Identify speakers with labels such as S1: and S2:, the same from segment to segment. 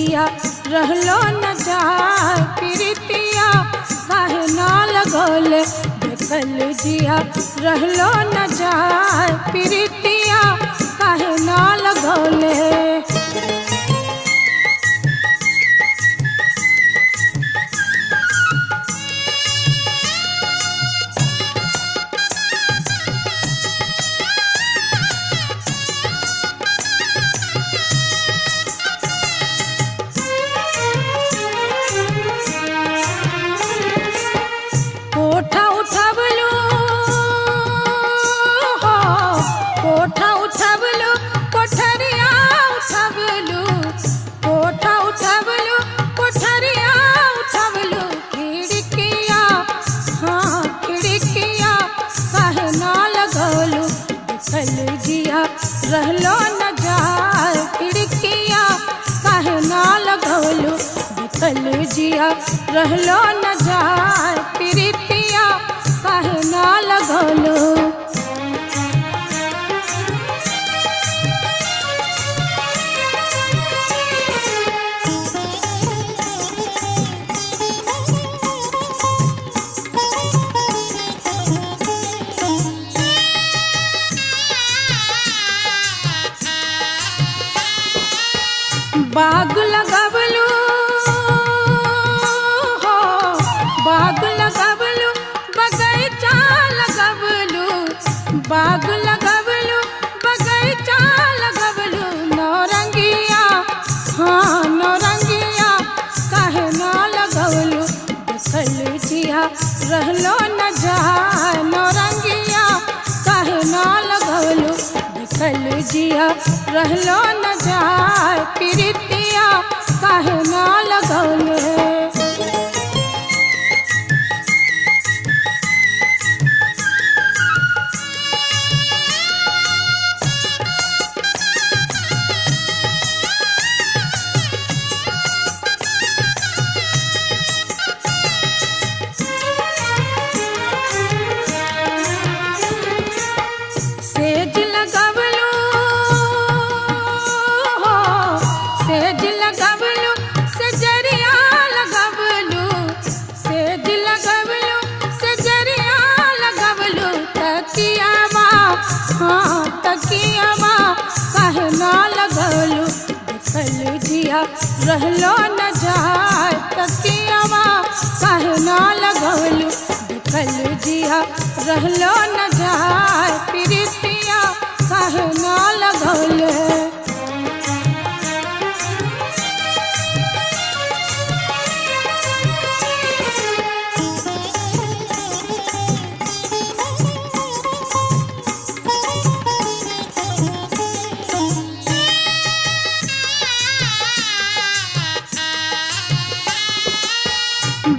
S1: जिया रहलो न जाए प्रीतिया काहे ना लगौले बेकल जिया रहलो न जाए प्रीतिया काहे ना लगौले। कोठा उठबलू हो कोठा उठबलू कोठरिया उठबलू कोठा उठबलू कोठरिया उठबलू खिड़किया हाँ खिड़किया काहे ना लगौलू बेकल जिया रहलो न जाए खिड़किया काहे ना लगौलू बेकल जिया रहलो न जाए प्रीतिया काहे ना लगौलू। बाग लगबलू हो बाग लगबलू बगैचा लगबलू बाग लगबलू बगैचा लगबलू नौरंगिया हाँ नौरंगिया काहे ना लगबलू बेकल जिया रहलो न जाए नौरंगिया काहे ना लगबलू बेकल जिया रहलो न जाए प्रीतिया काहे ना लगौले। सेज लगबलू हो सेज लगबलू सेजरिया लगबलू सेज लगबलू सेजरिया लगबलू तकियावा हाँ तकियावा काहे ना लगौलू बेकल जिया रहलो न जाए तकियावा काहे ना लगौलू बेकल जिया रहलो न जाए प्रीतिया काहे ना लगौले।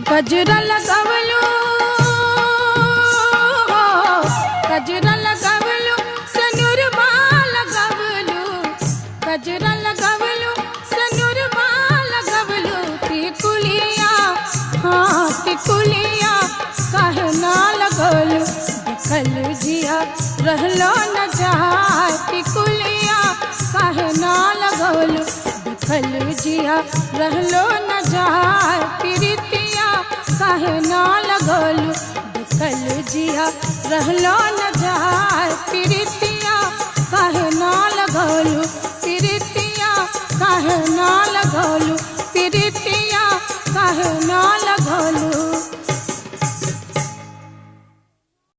S1: गजरा लगबलू हो गजरा लगबलू सनुरबा लगबलू गजरा लगबलू सनुरबा लगबलू टिकुलिया हाँ टिकुलिया काहे ना लगौलू बेकल जिया रहलो न जाए टिकुलिया काहे ना लगौलू बेकल जिया रहलो न जाए प्रीतिया काहे ना लगौलू बेकल जिया रहलो न जाए प्रीतिया